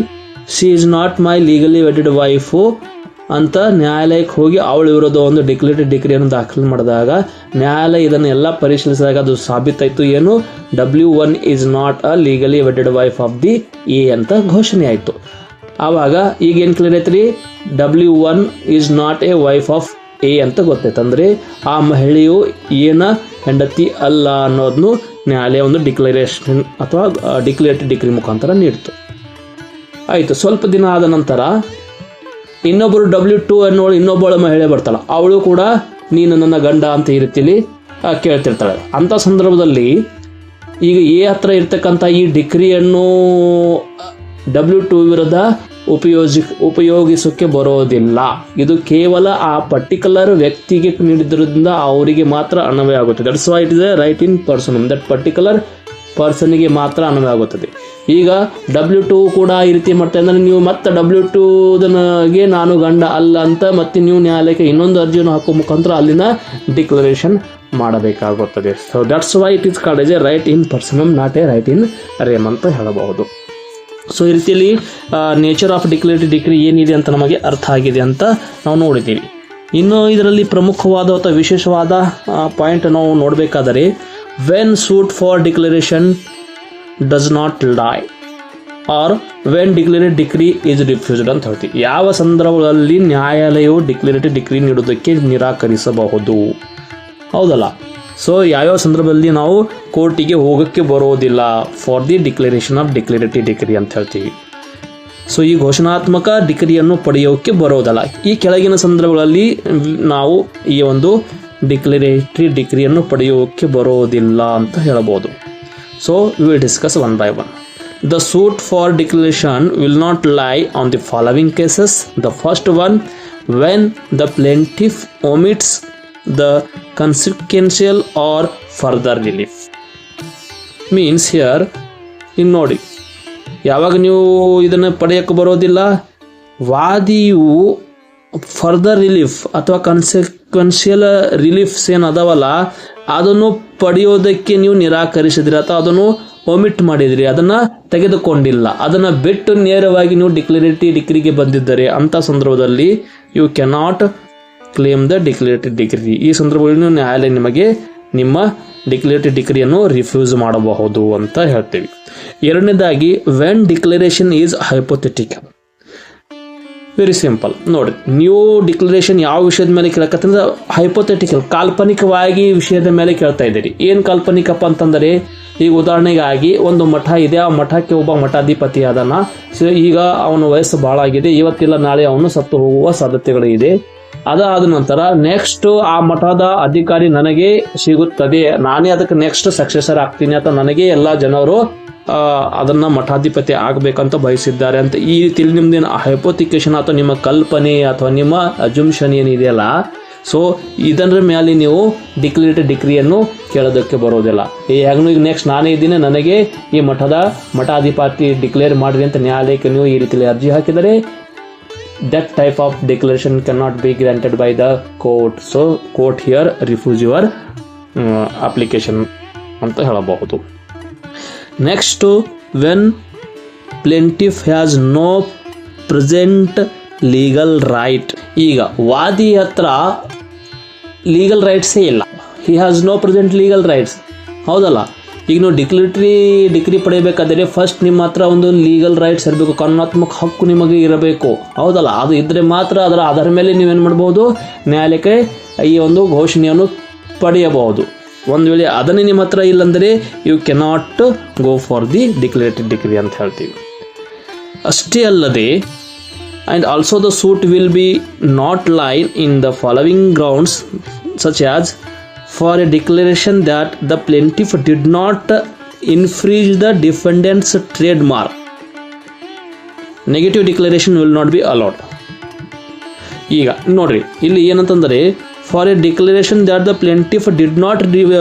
she is not my legally wedded wife ಅಂತ ನ್ಯಾಯಾಲಯಕ್ಕೆ ಹೋಗಿ ಅವಳ ವಿರುದ್ಧ ಒಂದು ಡಿಕ್ಲೇಟೆಡ್ ಡಿಕ್ರಿಯನ್ನು ದಾಖಲೆ ಮಾಡಿದಾಗ ನ್ಯಾಯಾಲಯ ಇದನ್ನು ಎಲ್ಲ ಪರಿಶೀಲಿಸಿದಾಗ ಅದು ಸಾಬೀತಾಯಿತು. ಏನು? W1 is not a legally wedded wife of the A ಅಂತ ಘೋಷಣೆ ಆಯಿತು. ಆವಾಗ ಈಗ ಏನು ಕ್ಲಿಯರ್ ಐತ್ರಿ? W1 is not A wife of A ಅಂತ ಗೊತ್ತಾಯ್ತು. ಅಂದರೆ ಆ ಮಹಿಳೆಯು ಏನ ಹೆಂಡತಿ ಅಲ್ಲ ಅನ್ನೋದನ್ನು ನ್ಯಾಯಾಲಯ ಒಂದು ಡಿಕ್ಲರೇಷನ್ ಅಥವಾ ಡಿಕ್ಲೇಟೆಡ್ ಡಿಕ್ರಿ ಮುಖಾಂತರ ನೀಡಿತು. ಆಯಿತು. ಸ್ವಲ್ಪ ದಿನ ಆದ ನಂತರ ಇನ್ನೊಬ್ಬರು W2 ಅನ್ನೋಳು ಇನ್ನೊಬ್ಬಳ ಮಹಿಳೆ ಬರ್ತಾಳೆ. ಅವಳು ಕೂಡ ನೀನು ನನ್ನ ಗಂಡ ಅಂತ ಈ ರೀತಿಯಲ್ಲಿ ಕೇಳ್ತಿರ್ತಾಳೆ. ಅಂಥ ಸಂದರ್ಭದಲ್ಲಿ ಈಗ ಎ ಹತ್ರ ಇರ್ತಕ್ಕಂಥ ಈ ಡಿಕ್ರಿಯನ್ನು W2 ವಿರುದ್ಧ ಉಪಯೋಗಿಸೋಕ್ಕೆ ಬರೋದಿಲ್ಲ. ಇದು ಕೇವಲ ಆ ಪರ್ಟಿಕ್ಯುಲರ್ ವ್ಯಕ್ತಿಗೆ ನೀಡಿದ್ರಿಂದ ಅವರಿಗೆ ಮಾತ್ರ ಅನ್ವಯ ಆಗುತ್ತದೆ. That's why it is a right in person. That particular ಪರ್ಸನ್ಗೆ ಮಾತ್ರ ಅನ್ವಯ ಆಗುತ್ತದೆ. ಈಗ W2 ಕೂಡ ಈ ರೀತಿ ಮಾಡ್ತಾ ಇದ್ದಾರೆ. ನೀವು ಮತ್ತೆ W2ಗೆ ನಾನು ಗಂಡ ಅಲ್ಲ ಅಂತ ಮತ್ತೆ ನೀವು ನ್ಯಾಯಾಲಯಕ್ಕೆ ಇನ್ನೊಂದು ಅರ್ಜಿಯನ್ನು ಹಾಕೋ ಮುಖಾಂತರ ಅಲ್ಲಿನ ಡಿಕ್ಲರೇಷನ್ ಮಾಡಬೇಕಾಗುತ್ತದೆ. So that's why it is called as a right in personam, not a right in rem ಅಂತ ಹೇಳಬಹುದು. ಸೊ ಈ ರೀತಿಯಲ್ಲಿ ನೇಚರ್ ಆಫ್ ಡಿಕ್ಲೇಟೆಡ್ ಡಿಕ್ರಿ ಏನಿದೆ ಅಂತ ನಮಗೆ ಅರ್ಥ ಆಗಿದೆ ಅಂತ ನಾವು ನೋಡಿದ್ದೀವಿ. ಇನ್ನು ಇದರಲ್ಲಿ ಪ್ರಮುಖವಾದ ಅಥವಾ ವಿಶೇಷವಾದ ಪಾಯಿಂಟ್ ನಾವು ನೋಡಬೇಕಾದರೆ, when suit for declaration does not lie or when declared decree is refused ಅಂತ ಹೇಳ್ತೀವಿ. ಯಾವ ಸಂದರ್ಭಗಳಲ್ಲಿ ನ್ಯಾಯಾಲಯವು ಡಿಕ್ಲೇಟೆಡ್ ಡಿಕ್ರಿ ನೀಡುವುದಕ್ಕೆ ನಿರಾಕರಿಸಬಹುದು? ಹೌದಲ್ಲ? ಸೊ ಯಾವ್ಯಾವ ಸಂದರ್ಭದಲ್ಲಿ ನಾವು ಕೋರ್ಟಿಗೆ ಹೋಗೋಕ್ಕೆ ಬರೋದಿಲ್ಲ for the declaration of declaratory decree ಅಂತ ಹೇಳ್ತೀವಿ. ಸೊ ಈ ಘೋಷಣಾತ್ಮಕ ಡಿಕ್ರಿಯನ್ನು ಪಡೆಯೋಕ್ಕೆ ಬರೋದಲ್ಲ. ಈ ಕೆಳಗಿನ ಸಂದರ್ಭಗಳಲ್ಲಿ ನಾವು ಈ ಒಂದು ಡಿಕ್ಲರೇಟರಿ ಡಿಕ್ರಿಯನ್ನು ಪಡೆಯೋಕ್ಕೆ ಬರೋದಿಲ್ಲ ಅಂತ ಹೇಳಬಹುದು. So we will discuss one by one. The suit for declaration will not lie on the following cases. The first one, when the plaintiff omits the consequential or further relief. Means here, in ನೋಡಿ, ಯಾವಾಗ ನೀವು ಇದನ್ನು ಪಡೆಯಕ್ಕೆ ಬರೋದಿಲ್ಲ, ವಾದಿಯು further relief ಅಥವಾ ಕನ್ಸಿಕ್ವೆನ್ಷಿಯಲ್ reliefs ಏನು ಅದಾವಲ್ಲ ಅದನ್ನು ಪಡೆಯೋದಕ್ಕೆ ನೀವು ನಿರಾಕರಿಸಿದ್ರಿ ಅಥವಾ ಅದನ್ನು ಒಮಿಟ್ ಮಾಡಿದ್ರಿ, ಅದನ್ನು ತೆಗೆದುಕೊಂಡಿಲ್ಲ, ಅದನ್ನು ಬಿಟ್ಟು ನೇರವಾಗಿ ನೀವು ಡಿಕ್ಲರೇಟರಿ ಡಿಕ್ರಿಗೆ ಬಂದಿದ್ದರೆ ಅಂಥ ಸಂದರ್ಭದಲ್ಲಿ you cannot claim the declaratory degree. ಈ ಸಂದರ್ಭದಲ್ಲಿ ನ್ಯಾಯಾಲಯ ನಿಮಗೆ ನಿಮ್ಮ ಡಿಕ್ಲರೇಟರಿ ಡಿಗ್ರಿಯನ್ನು ರಿಫ್ಯೂಸ್ ಮಾಡಬಹುದು ಅಂತ ಹೇಳ್ತೀವಿ. ಎರಡನೇದಾಗಿ, when declaration is hypothetical. Very simple ನೋಡಿ, ನೀವು ಡಿಕ್ಲರೇಷನ್ ಯಾವ ವಿಷಯದ ಮೇಲೆ ಕೇಳಕತ್ತಂದ್ರೆ ಹೈಪೋಥೆಟಿಕಲ್, ಕಾಲ್ಪನಿಕವಾಗಿ ವಿಷಯದ ಮೇಲೆ ಕೇಳ್ತಾ ಇದ್ದೀರಿ. ಏನು ಕಾಲ್ಪನಿಕಪ್ಪ ಅಂತಂದರೆ, ಈಗ ಉದಾಹರಣೆಗಾಗಿ ಒಂದು ಮಠ ಇದೆ, ಆ ಮಠಕ್ಕೆ ಒಬ್ಬ ಮಠಾಧಿಪತಿ ಅದನ್ನ, ಸೊ ಈಗ ಅವನ ವಯಸ್ಸು ಭಾಳ ಆಗಿದೆ, ಇವತ್ತಿಲ್ಲ ನಾಳೆ ಅವನು ಸತ್ತು ಹೋಗುವ ಸಾಧ್ಯತೆಗಳು ಇದೆ. ಅದಾದ ನಂತರ ನೆಕ್ಸ್ಟ್ ಆ ಮಠದ ಅಧಿಕಾರಿ ನನಗೆ ಸಿಗುತ್ತದೆ, ನಾನೇ ಅದಕ್ಕೆ ನೆಕ್ಸ್ಟ್ ಸಕ್ಸೆಸರ್ ಆಗ್ತೀನಿ ಅಥವಾ ನನಗೆ ಎಲ್ಲ ಜನರು ಅದನ್ನ ಮಠಾಧಿಪತಿ ಆಗಬೇಕಂತ ಬಯಸಿದ್ದಾರೆ ಅಂತ ಈ ರೀತಿಯಲ್ಲಿ ನಿಮ್ದೇನು ಹೈಪೋಥಿಕೇಶನ್ ಅಥವಾ ನಿಮ್ಮ ಕಲ್ಪನೆ ಅಥವಾ ನಿಮ್ಮ ಅಜುಮ್ಷನ್ ಏನಿದೆಯಲ್ಲ ಸೊ ಇದರ ಮೇಲೆ ನೀವು ಡಿಕ್ಲರೇಟೆಡ್ ಡಿಕ್ರಿಯನ್ನು ಕೇಳೋದಕ್ಕೆ ಬರೋದಿಲ್ಲ. ಹೇಗೂ ಈಗ ನೆಕ್ಸ್ಟ್ ನಾನೇ ಇದ್ದೀನಿ, ನನಗೆ ಈ ಮಠಾಧಿಪತಿ ಡಿಕ್ಲೇರ್ ಮಾಡಿರಿ ಅಂತ ನ್ಯಾಯಾಲಯಕ್ಕೆ ನೀವು ಈ ರೀತಿಯಲ್ಲಿ ಅರ್ಜಿ ಹಾಕಿದರೆ that type of declaration can not be granted by the court. So court here refuse your application ಅಂತ ಹೇಳಬಹುದು. Next, when plaintiff has no present legal right. ಈಗ ವಾದಿ ಹತ್ರ ಲೀಗಲ್ ರೈಟ್ಸೇ ಇಲ್ಲ, he has no present legal rights, ಹೌದಲ್ಲ. ಈಗ ನೀವು ಡಿಕ್ಲರೇಟರಿ ಡಿಗ್ರಿ ಪಡೆಯಬೇಕಾದರೆ ಫಸ್ಟ್ ನಿಮ್ಮ ಹತ್ರ ಒಂದು ಲೀಗಲ್ ರೈಟ್ಸ್ ಇರಬೇಕು, ಕಾನೂನಾತ್ಮಕ ಹಕ್ಕು ನಿಮಗೆ ಇರಬೇಕು, ಹೌದಲ್ಲ. ಅದು ಇದ್ದರೆ ಮಾತ್ರ ಅದರ ಆಧಾರ ಮೇಲೆ ನೀವೇನು ಮಾಡ್ಬೋದು, ನ್ಯಾಯಾಲಯಕ್ಕೆ ಈ ಒಂದು ಘೋಷಣೆಯನ್ನು ಪಡೆಯಬಹುದು. ಒಂದು ವೇಳೆ ಅದನ್ನೇ ನಿಮ್ಮ ಹತ್ರ ಇಲ್ಲಂದರೆ you cannot go for the declaratory decree ಅಂತ ಹೇಳ್ತೀವಿ. ಅಷ್ಟೇ ಅಲ್ಲದೆ, and also the suit will be not lie in the following grounds, such as for a declaration that the plaintiff did not infringe the defendant's trademark, negative declaration will not be allowed. ಈಗ ನೋಡ್ರಿ, ಇಲ್ಲಿ ಏನಂತಂದರೆ for a declaration that the plaintiff did not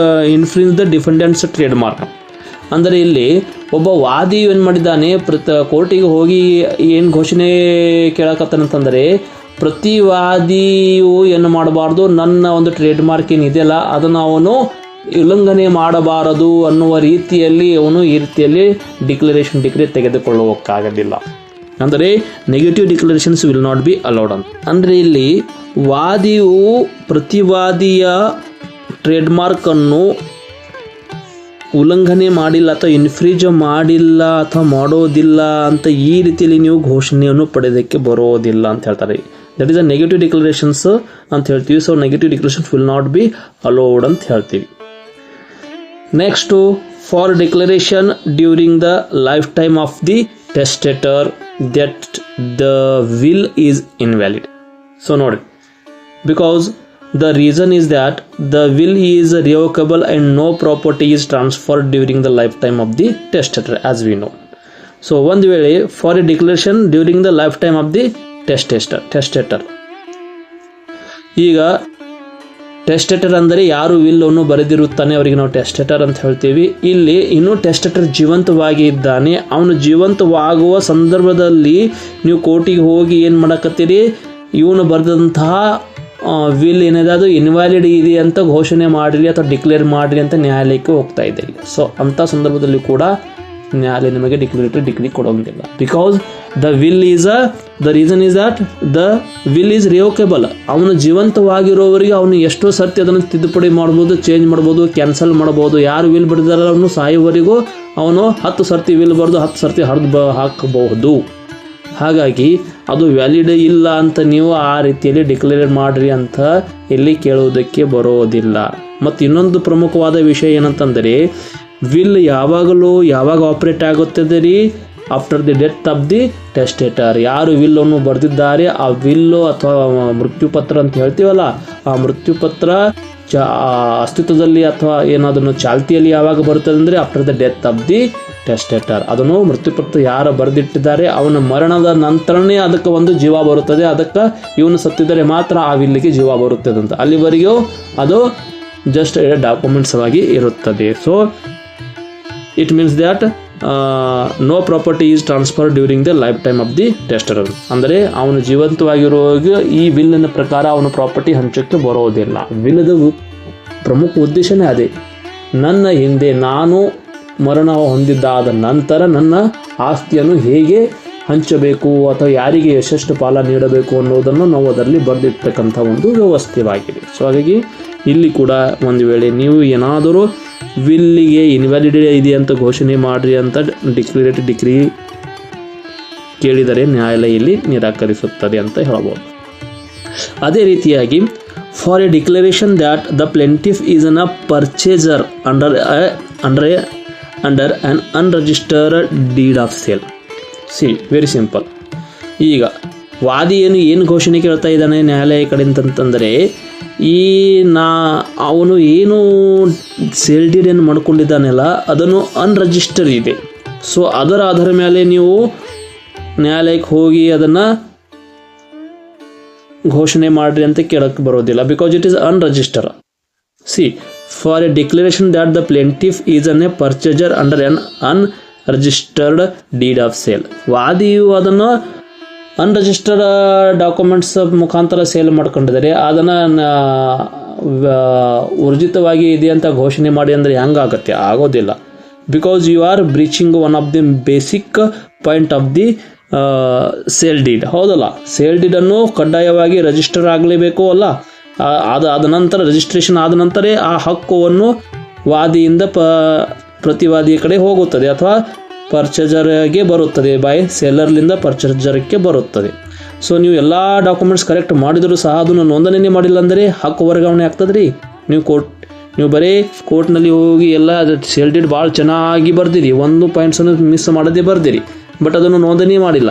infringe the defendant's trademark. ಅಂದರೆ ಇಲ್ಲಿ ಒಬ್ಬ ವಾದಿ ಏನು ಮಾಡಿದ್ದಾನೆ, ಕೋರ್ಟಿಗೆ ಹೋಗಿ ಏನು ಘೋಷಣೆ ಕೇಳಕತ್ತಾನಂತಂದರೆ, ಪ್ರತಿ ವಾದಿಯು ಏನು ಮಾಡಬಾರ್ದು, ನನ್ನ ಒಂದು ಟ್ರೇಡ್ ಮಾರ್ಕ್ ಏನಿದೆಯಲ್ಲ ಅದನ್ನು ಅವನು ಉಲ್ಲಂಘನೆ ಮಾಡಬಾರದು ಅನ್ನುವ ರೀತಿಯಲ್ಲಿ ಅವನು ಈ ರೀತಿಯಲ್ಲಿ ಡಿಕ್ಲರೇಷನ್ ಡಿಗ್ರಿ ತೆಗೆದುಕೊಳ್ಳೋಕ್ಕಾಗೋದಿಲ್ಲ. ಅಂದರೆ negative declarations will not be allowed ಅಂತ. ಅಂದರೆ ಇಲ್ಲಿ ವಾದಿಯು ಪ್ರತಿವಾದಿಯ ಟ್ರೇಡ್ ಮಾರ್ಕನ್ನು ಉಲ್ಲಂಘನೆ ಮಾಡಿಲ್ಲ ಅಥವಾ ಇನ್ಫ್ರೀಜ್ ಮಾಡಿಲ್ಲ ಅಥವಾ ಮಾಡೋದಿಲ್ಲ ಅಂತ ಈ ರೀತಿಯಲ್ಲಿ ನೀವು ಘೋಷಣೆಯನ್ನು ಪಡೆಯೋದಕ್ಕೆ ಬರೋದಿಲ್ಲ ಅಂತ ಹೇಳ್ತಾರೆ. That is a negative declarations ಅಂತ ಹೇಳ್ತೀವಿ. So negative declarations will not be allowed ಅಂತ ಹೇಳ್ತೀವಿ. Next, for declaration during the lifetime of the testator that the will is invalid. So ನೋಡಿ, because the reason is that the will is revocable and no property is transferred during the lifetime of the testator, as we know. So ಒಂದು ವೇಳೆ for a declaration during the lifetime of the testator, ಈಗ testator ಅಂದರೆ ಯಾರು will ಅನ್ನು ಬರೆದಿರುತ್ತಾನೆ ಅವರಿಗೆ ನಾವು testator ಅಂತ ಹೇಳ್ತೀವಿ. ಇಲ್ಲಿ ಇನ್ನೂ ಟೆಸ್ಟೇಟರ್ ಜೀವಂತವಾಗಿ ಇದ್ದಾನೆ, ಅವನು ಜೀವಂತವಾಗುವ ಸಂದರ್ಭದಲ್ಲಿ ನೀವು ಕೋರ್ಟಿಗೆ ಹೋಗಿ ಏನು ಮಾಡಕತ್ತೀರಿ, ಇವನು ಬರೆದಂತಹ ವಿಲ್ ಏನಿದೆ ಅದು ಇನ್ವ್ಯಾಲಿಡ್ ಇದೆ ಅಂತ ಘೋಷಣೆ ಮಾಡಿರಿ ಅಥವಾ ಡಿಕ್ಲೇರ್ ಮಾಡಿರಿ ಅಂತ ನ್ಯಾಯಾಲಯಕ್ಕೆ ಹೋಗ್ತಾ ಇದ್ದೀರಿ. ಸೊ ಅಂಥ ಸಂದರ್ಭದಲ್ಲಿ ಕೂಡ ನ್ಯಾಯಾಲಯ ನಿಮಗೆ ಡಿಕ್ಲರೇಟರಿ ಡಿಗ್ರಿ ಕೊಡೋಂಗಿಲ್ಲ. Because the reason is that the will is revocable. ಅವನು ಜೀವಂತವಾಗಿರೋವರಿಗೆ ಅವನು ಎಷ್ಟೋ ಸರ್ತಿ ಅದನ್ನು ತಿದ್ದುಪಡಿ ಮಾಡ್ಬೋದು, ಚೇಂಜ್ ಮಾಡ್ಬೋದು, ಕ್ಯಾನ್ಸಲ್ ಮಾಡ್ಬೋದು. ಯಾರು ವಿಲ್ ಬರೆದಾರ ಅವನು ಸಾಯುವವರೆಗೂ ಅವನು 10 ಸರ್ತಿ ವಿಲ್ ಬರೆದು 10 ಸರ್ತಿ ಹರಿದು ಹಾಕಬಹುದು. ಹಾಗಾಗಿ ಅದು ವ್ಯಾಲಿಡ್ ಇಲ್ಲ ಅಂತ ನೀವು ಆ ರೀತಿಯಲ್ಲಿ ಡಿಕ್ಲೇರ್ ಮಾಡಿರಿ ಅಂತ ಇಲ್ಲಿ ಕೇಳುವುದಕ್ಕೆ ಬರೋದಿಲ್ಲ. ಮತ್ತು ಇನ್ನೊಂದು ಪ್ರಮುಖವಾದ ವಿಷಯ ಏನಂತಂದರೆ, ವಿಲ್ ಯಾವಾಗ ಆಪ್ರೇಟ್ ಆಗುತ್ತದೆ ರೀ, after the death of the testator. ಯಾರು ವಿಲ್ಲನ್ನು ಬರೆದಿದ್ದಾರೆ ಆ ವಿಲ್ಲು ಅಥವಾ ಮೃತ್ಯುಪತ್ರ ಅಂತ ಹೇಳ್ತೀವಲ್ಲ, ಆ ಮೃತ್ಯುಪತ್ರ ಅಸ್ತಿತ್ವದಲ್ಲಿ ಅಥವಾ ಏನಾದನ್ನು ಚಾಲ್ತಿಯಲ್ಲಿ ಯಾವಾಗ ಬರುತ್ತದೆ ಅಂದರೆ after the death of the testator. ಅದನ್ನು ಮೃತ್ಯುಪತ್ರ ಯಾರು ಬರೆದಿಟ್ಟಿದ್ದಾರೆ ಅವನ ಮರಣದ ನಂತರನೇ ಅದಕ್ಕೆ ಒಂದು ಜೀವ ಬರುತ್ತದೆ. ಅದಕ್ಕೆ ಇವನು ಸತ್ತಿದ್ದರೆ ಮಾತ್ರ ಆ ವಿಲ್ಲಿಗೆ ಜೀವ ಬರುತ್ತದೆ ಅಂತ. ಅಲ್ಲಿವರೆಗೂ ಅದು ಜಸ್ಟ್ ಡಾಕ್ಯುಮೆಂಟ್ಸ್ ಆಗಿ ಇರುತ್ತದೆ. So it means that no property is transfer during the lifetime of the tester. ಅಂದರೆ ಅವನು ಜೀವಂತವಾಗಿರುವಾಗ ಈ ವಿಲ್ಲಿನ ಪ್ರಕಾರ ಅವನ ಪ್ರಾಪರ್ಟಿ ಹಂಚಕ್ಕೆ ಬರೋದಿಲ್ಲ. ವಿಲ್ಲದ ಪ್ರಮುಖ ಉದ್ದೇಶನೇ ಅದೇ, ನನ್ನ ಹಿಂದೆ ನಾನು ಮರಣ ಹೊಂದಿದ್ದಾದ ನಂತರ ನನ್ನ ಆಸ್ತಿಯನ್ನು ಹೇಗೆ ಹಂಚಬೇಕು ಅಥವಾ ಯಾರಿಗೆ ಎಷ್ಟೆಷ್ಟು ಪಾಲ ನೀಡಬೇಕು ಅನ್ನೋದನ್ನು ನಾವು ಅದರಲ್ಲಿ ಬರೆದಿರ್ತಕ್ಕಂಥ ಒಂದು ವ್ಯವಸ್ಥೆಯಾಗಿದೆ. ಸೊ ಹಾಗಾಗಿ ಇಲ್ಲಿ ಕೂಡ ಒಂದು ವೇಳೆ ನೀವು ಏನಾದರೂ ವಿಲ್ಲಿಗೆ ಇನ್ವ್ಯಾಲಿಡ್ ಇದೆ ಅಂತ ಘೋಷಣೆ ಮಾಡಿರಿ ಅಂತ ಡಿಕ್ಲರೇಟೆಡ್ ಡಿಗ್ರಿ ಕೇಳಿದರೆ ನ್ಯಾಯಾಲಯ ಇಲ್ಲಿ ನಿರಾಕರಿಸುತ್ತದೆ ಅಂತ ಹೇಳಬಹುದು. ಅದೇ ರೀತಿಯಾಗಿ for a declaration that the plaintiff is an a purchaser under an unregistered deed of sale. Very simple. ಈಗ ವಾದಿ ಏನು ಘೋಷಣೆ ಕೇಳ್ತಾ ಇದ್ದಾನೆ ನ್ಯಾಯಾಲಯ ಕಡೆ ಅಂತಂದರೆ, ಅವನು ಏನು ಸೇಲ್ ಡೀಡ್ ಏನು ಮಾಡ್ಕೊಂಡಿದ್ದಾನಲ್ಲ ಅದನ್ನು ಅನ್ರಿಜಿಸ್ಟರ್ ಇದೆ. ಸೊ ಅದರ ಆಧಾರ ಮೇಲೆ ನೀವು ನ್ಯಾಯಾಲಯಕ್ಕೆ ಹೋಗಿ ಅದನ್ನು ಘೋಷಣೆ ಮಾಡ್ರಿ ಅಂತ ಕೇಳಕ್ಕೆ ಬರೋದಿಲ್ಲ, because it is unregister. C, for a declaration that the plaintiff is a purchaser under an unregistered deed of sale. ವಾದಿಯು ಅದನ್ನು ಅನ್ರಿಜಿಸ್ಟರ್ಡ್ ಡಾಕ್ಯುಮೆಂಟ್ಸ್ ಮುಖಾಂತರ ಸೇಲ್ ಮಾಡ್ಕೊಂಡಿದ್ದಾರೆ, ಅದನ್ನು ಊರ್ಜಿತವಾಗಿ ಇದೆ ಅಂತ ಘೋಷಣೆ ಮಾಡಿ ಅಂದರೆ ಹೆಂಗಾಗತ್ತೆ? ಆಗೋದಿಲ್ಲ. Because you are breaching one of the basic point of the sale deed. ಹೌದಲ್ಲ, ಸೇಲ್ ಡೀಡನ್ನು ಕಡ್ಡಾಯವಾಗಿ ರಿಜಿಸ್ಟರ್ ಆಗಲೇಬೇಕು ಅಲ್ಲ. ಆದ ನಂತರ ರಿಜಿಸ್ಟ್ರೇಷನ್ ಆದ ನಂತರ ಆ ಹಕ್ಕುವನ್ನು ವಾದಿಯಿಂದ ಪ್ರತಿವಾದಿಯ ಕಡೆ ಹೋಗುತ್ತದೆ ಅಥವಾ ಪರ್ಚೇಸರ್ಗೆ ಬರುತ್ತದೆ, ಬೈ ಸೆಲ್ಲರ್ಲಿಂದ ಪರ್ಚೇಸರ್ಗೆ ಬರುತ್ತದೆ. ಸೊ ನೀವು ಎಲ್ಲ ಡಾಕ್ಯುಮೆಂಟ್ಸ್ ಕರೆಕ್ಟ್ ಮಾಡಿದರೂ ಸಹ ಅದನ್ನು ನೋಂದಣಿ ಮಾಡಿಲ್ಲ ಅಂದರೆ ಹಕ್ಕು ವರ್ಗಾವಣೆ ಆಗ್ತದೆ ರೀ. ನೀವು ಬರೀ ಕೋರ್ಟ್ನಲ್ಲಿ ಹೋಗಿ ಎಲ್ಲ ಸೇಲ್ ಡೀಡ್ ಭಾಳ ಚೆನ್ನಾಗಿ ಬರ್ದಿರಿ, ಒಂದು ಪಾಯಿಂಟ್ಸನ್ನು ಮಿಸ್ ಮಾಡದೇ ಬರ್ದಿರಿ, ಬಟ್ ಅದನ್ನು ನೋಂದಣಿ ಮಾಡಿಲ್ಲ.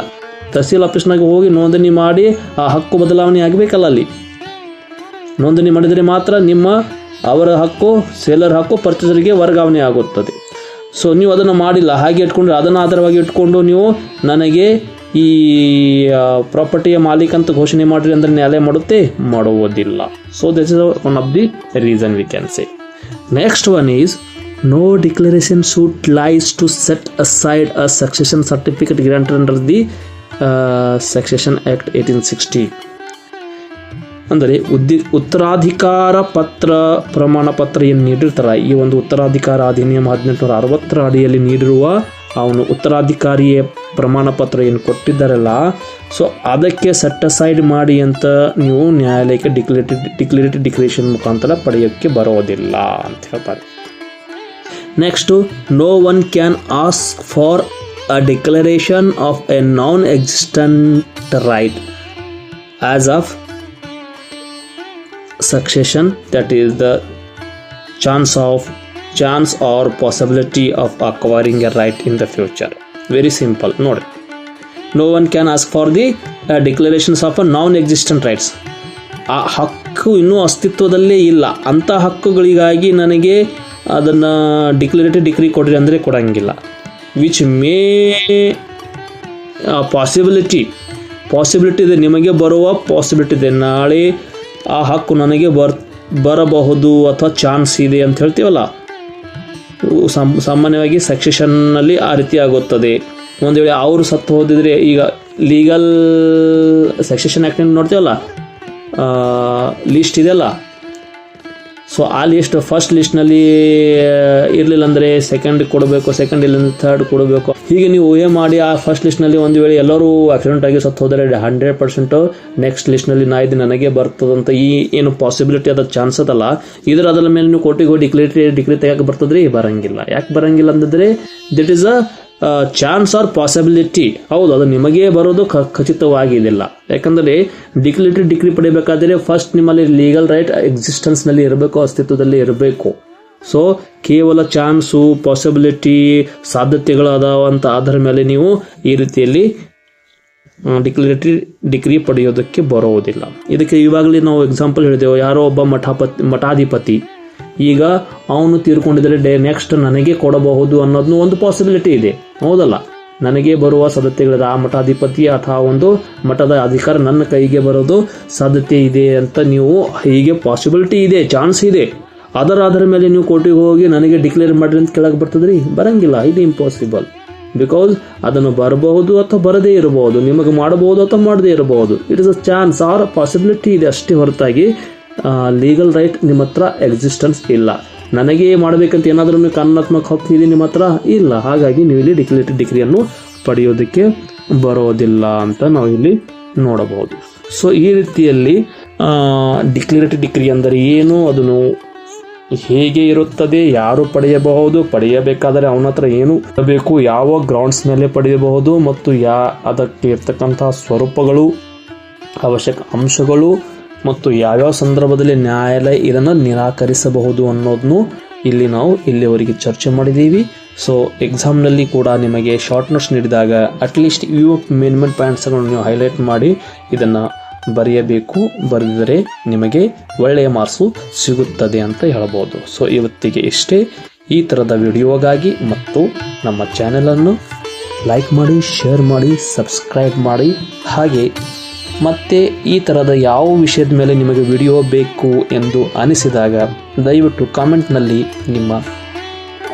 ತಹಸೀಲ್ ಆಫೀಸ್ನಾಗ ಹೋಗಿ ನೋಂದಣಿ ಮಾಡಿ ಆ ಹಕ್ಕು ಬದಲಾವಣೆ ಆಗಬೇಕಲ್ಲ. ಅಲ್ಲಿ ನೋಂದಣಿ ಮಾಡಿದರೆ ಮಾತ್ರ ಅವರ ಹಕ್ಕು, ಸೇಲರ್ ಹಕ್ಕು ಪರ್ಚೇಸರ್ಗೆ ವರ್ಗಾವಣೆ ಆಗುತ್ತದೆ. ಸೊ ನೀವು ಅದನ್ನು ಮಾಡಿಲ್ಲ, ಹಾಗೆ ಇಟ್ಕೊಂಡ್ರೆ ಅದನ್ನು ಆಧಾರವಾಗಿ ಇಟ್ಕೊಂಡು ನೀವು ನನಗೆ ಈ ಪ್ರಾಪರ್ಟಿಯ ಮಾಲೀಕ ಅಂತ ಘೋಷಣೆ ಮಾಡಿರಿ ಅಂದರೆ ನ್ಯಾಯಾಲಯ ಮಾಡುವುದಿಲ್ಲ. So this is one of the reason we can say. Next one is no declaration suit lies to set aside a succession certificate granted under the Succession Act 1860. ಅಂದರೆ ಉತ್ತರಾಧಿಕಾರ ಪತ್ರ ಪ್ರಮಾಣ ಪತ್ರ ಏನು ನೀಡಿರ್ತಾರೆ, ಈ ಒಂದು ಉತ್ತರಾಧಿಕಾರ ಅಧಿನಿಯಮ 1860 ಅಡಿಯಲ್ಲಿ ನೀಡಿರುವ ಅವನು ಉತ್ತರಾಧಿಕಾರಿಯ ಪ್ರಮಾಣ ಪತ್ರ ಏನು ಕೊಟ್ಟಿದ್ದಾರಲ್ಲ, ಸೊ ಅದಕ್ಕೆ ಸೆಟ್ ಅಸೈಡ್ ಮಾಡಿ ಅಂತ ನೀವು ನ್ಯಾಯಾಲಯಕ್ಕೆ ಡಿಕ್ಲರೇಟರಿ ಡಿಕ್ಲರೇಷನ್ ಮುಖಾಂತರ ಪಡೆಯೋಕ್ಕೆ ಬರೋದಿಲ್ಲ ಅಂತ ಹೇಳ್ತಾರೆ. Next, no one can ask for a declaration of a non existent right as of succession, that is the chance or possibility of acquiring a right in the future. Very simple. ನೋಡಿ, no one can ask for the declarations of a non-existent rights. ಆ ಹಕ್ಕು ಇನ್ನೂ ಅಸ್ತಿತ್ವದಲ್ಲೇ ಇಲ್ಲ ಅಂತ ಹಕ್ಕುಗಳಿಗಾಗಿ ನನಗೆ ಅದನ್ನು ಡಿಕ್ಲರೇಟರಿ decree ಕೊಡ್ರಿ ಅಂದರೆ ಕೊಡಂಗಿಲ್ಲ. ವಿಚ್ ಮೇ ಪಾಸಿಬಿಲಿಟಿ ಇದೆ, ನಿಮಗೆ ಬರುವ ಪಾಸಿಬಿಲಿಟಿ ಇದೆ, ನಾಳೆ ಆ ಹಕ್ಕು ನನಗೆ ಬರಬಹುದು ಅಥವಾ ಚಾನ್ಸ್ ಇದೆ ಅಂತ ಹೇಳ್ತೀವಲ್ಲ. ಸಾಮಾನ್ಯವಾಗಿ ಸಕ್ಸೆಷನ್ನಲ್ಲಿ ಆ ರೀತಿ ಆಗುತ್ತದೆ. ಒಂದು ವೇಳೆ ಅವರು ಸತ್ತು ಹೋದಿದ್ರೆ, ಈಗ ಲೀಗಲ್ ಸಕ್ಸೆಷನ್ ಆ್ಯಕ್ಟ್ ನೋಡ್ತೀವಲ್ಲ, ಲಿಸ್ಟ್ ಇದೆಯಲ್ಲ, ಸೊ ಆ ಲಿಸ್ಟ್ ಫಸ್ಟ್ ಲಿಸ್ಟ್ನಲ್ಲಿ ಇರಲಿಲ್ಲ ಅಂದರೆ ಸೆಕೆಂಡ್ ಕೊಡಬೇಕು, ಸೆಕೆಂಡ್ ಇಲ್ಲ ಥರ್ಡ್ ಕೊಡಬೇಕು. ಹೀಗೆ ನೀವು ಊಹೆ ಮಾಡಿ ಆ ಫಸ್ಟ್ ಲಿಸ್ಟ್ನಲ್ಲಿ ಒಂದು ವೇಳೆ ಎಲ್ಲರೂ ಆಕ್ಸಿಡೆಂಟ್ ಆಗಿ ಸತ್ತು ಹೋದರೆ 100% ನೆಕ್ಸ್ಟ್ ಲಿಸ್ಟ್ನಲ್ಲಿ ನನಗೆ ಬರ್ತದಂತ ಈ ಏನು ಪಾಸಿಬಿಲಿಟಿ ಅದ ಚಾನ್ಸ್ ಅದಲ್ಲ, ಅದರ ಮೇಲೆ ನೀವು ಕೋರ್ಟಿಗೆ ಹೋಗಿ ಡಿಕ್ರಿ ತೆಗೆಯಕ್ಕೆ ಬರ್ತದ್ರಿ? ಬರಂಗಿಲ್ಲ. ಯಾಕೆ ಬರಂಗಿಲ್ಲ ಅಂತಂದರೆ that is a chance or possibility. ಹೌದು, ಅದು ನಿಮಗೇ ಬರೋದು ಖಚಿತವಾಗಿದಿಲ್ಲ. ಯಾಕಂದರೆ ಡಿಕ್ಲರೇಟರಿ ಡಿಕ್ರಿ ಪಡಿಬೇಕಾದರೆ ಫಸ್ಟ್ ನಿಮ್ಮಲ್ಲಿ ಲೀಗಲ್ ರೈಟ್ ಎಕ್ಸಿಸ್ಟೆನ್ಸ್ನಲ್ಲಿ ಇರಬೇಕು, ಅಸ್ತಿತ್ವದಲ್ಲಿ ಇರಬೇಕು. ಸೊ ಕೇವಲ ಚಾನ್ಸು, ಪಾಸಿಬಿಲಿಟಿ, ಸಾಧ್ಯತೆಗಳು ಅದಾವಂತ ಆಧಾರ ಮೇಲೆ ನೀವು ಈ ರೀತಿಯಲ್ಲಿ ಡಿಕ್ಲರೇಟರಿ ಡಿಕ್ರಿ ಪಡೆಯೋದಕ್ಕೆ ಬರೋದಿಲ್ಲ. ಇದಕ್ಕೆ ಇವಾಗಲೇ ನಾವು ಎಕ್ಸಾಂಪಲ್ ಹೇಳಿದೆವು. ಯಾರೋ ಒಬ್ಬ ಮಠಾಧಿಪತಿ, ಈಗ ಅವನು ತೀರ್ಕೊಂಡಿದ್ದರೆ ನೆಕ್ಸ್ಟ್ ನನಗೆ ಕೊಡಬಹುದು ಅನ್ನೋದನ್ನು ಒಂದು ಪಾಸಿಬಿಲಿಟಿ ಇದೆ. ಹೌದಲ್ಲ, ನನಗೆ ಬರುವ ಸಾಧ್ಯತೆಗಳಿದೆ. ಆ ಮಠಾಧಿಪತಿ ಅಥವಾ ಒಂದು ಮಠದ ಅಧಿಕಾರ ನನ್ನ ಕೈಗೆ ಬರೋದು ಸಾಧ್ಯತೆ ಇದೆ ಅಂತ ನೀವು ಹೀಗೆ ಪಾಸಿಬಿಲಿಟಿ ಇದೆ, ಚಾನ್ಸ್ ಇದೆ. ಅದರ ಆಧಾರ ಮೇಲೆ ನೀವು ಕೋರ್ಟಿಗೆ ಹೋಗಿ ನನಗೆ ಡಿಕ್ಲೇರ್ ಮಾಡಿರಿ ಅಂತ ಕೇಳಕ್ಕೆ ಬರ್ತದ್ರಿ? ಬರಂಗಿಲ್ಲ. ಇದು ಇಂಪಾಸಿಬಲ್. ಬಿಕಾಸ್ ಅದನ್ನು ಬರಬಹುದು ಅಥವಾ ಬರದೇ ಇರಬಹುದು, ನಿಮಗೆ ಮಾಡಬಹುದು ಅಥವಾ ಮಾಡದೇ ಇರಬಹುದು. It is a chance or possibility ಇದೆ ಅಷ್ಟೇ ಹೊರತಾಗಿ ಲೀಗಲ್ ರೈಟ್ ನಿಮ್ಮ ಹತ್ರ ಎಕ್ಸಿಸ್ಟೆನ್ಸ್ ಇಲ್ಲ. ನನಗೆ ಮಾಡಬೇಕಂತ ಏನಾದರೂ ಕಾನೂನಾತ್ಮಕ ಹಕ್ಕು ಇದೆ ನಿಮ್ಮ ಹತ್ರ ಇಲ್ಲ. ಹಾಗಾಗಿ ನೀವು ಇಲ್ಲಿ ಡಿಕ್ಲರೇಟರಿ ಡಿಕ್ರಿಯನ್ನು ಪಡೆಯೋದಕ್ಕೆ ಬರೋದಿಲ್ಲ ಅಂತ ನಾವು ಇಲ್ಲಿ ನೋಡಬಹುದು. ಸೊ ಈ ರೀತಿಯಲ್ಲಿ ಡಿಕ್ಲರೇಟರಿ ಡಿಕ್ರಿ ಅಂದರೆ ಏನು, ಅದನ್ನು ಹೇಗೆ ಇರುತ್ತದೆ, ಯಾರು ಪಡೆಯಬಹುದು, ಪಡೆಯಬೇಕಾದರೆ ಅವನ ಹತ್ರ ಏನು ಬೇಕು, ಯಾವ ಗ್ರೌಂಡ್ಸ್ ಮೇಲೆ ಪಡೆಯಬಹುದು ಮತ್ತು ಅದಕ್ಕೆ ಇರ್ತಕ್ಕಂತಹ ಸ್ವರೂಪಗಳು, ಅವಶ್ಯಕ ಅಂಶಗಳು ಮತ್ತು ಯಾವ್ಯಾವ ಸಂದರ್ಭದಲ್ಲಿ ನ್ಯಾಯಾಲಯ ಇದನ್ನು ನಿರಾಕರಿಸಬಹುದು ಅನ್ನೋದನ್ನು ಇಲ್ಲಿ ನಾವು ಇಲ್ಲಿವರೆಗೆ ಚರ್ಚೆ ಮಾಡಿದ್ದೀವಿ. ಸೊ ಎಕ್ಸಾಮ್ನಲ್ಲಿ ಕೂಡ ನಿಮಗೆ ಶಾರ್ಟ್ ನೋಟ್ಸ್ ನೀಡಿದಾಗ ಅಟ್ಲೀಸ್ಟ್ ಇವು ಮೇನ್ ಪಾಯಿಂಟ್ಸ್ಗಳನ್ನು ನೀವು ಹೈಲೈಟ್ ಮಾಡಿ ಇದನ್ನು ಬರೆಯಬೇಕು. ಬರೆದಿದ್ದರೆ ನಿಮಗೆ ಒಳ್ಳೆಯ ಮಾರ್ಕ್ಸು ಸಿಗುತ್ತದೆ ಅಂತ ಹೇಳ್ಬೋದು. ಸೊ ಇವತ್ತಿಗೆ ಇಷ್ಟೇ. ಈ ಥರದ ವಿಡಿಯೋಗಾಗಿ ಮತ್ತು ನಮ್ಮ ಚಾನೆಲನ್ನು ಲೈಕ್ ಮಾಡಿ, ಶೇರ್ ಮಾಡಿ, ಸಬ್ಸ್ಕ್ರೈಬ್ ಮಾಡಿ. ಹಾಗೆ ಮತ್ತು ಈ ಥರದ ಯಾವ ವಿಷಯದ ಮೇಲೆ ನಿಮಗೆ ವಿಡಿಯೋ ಬೇಕು ಎಂದು ಅನಿಸಿದಾಗ ದಯವಿಟ್ಟು ಕಾಮೆಂಟ್ನಲ್ಲಿ ನಿಮ್ಮ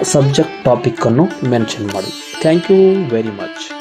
ಸಬ್ಜೆಕ್ಟ್ ಟಾಪಿಕ್ಕನ್ನು ಮೆನ್ಷನ್ ಮಾಡಿ. Thank you very much.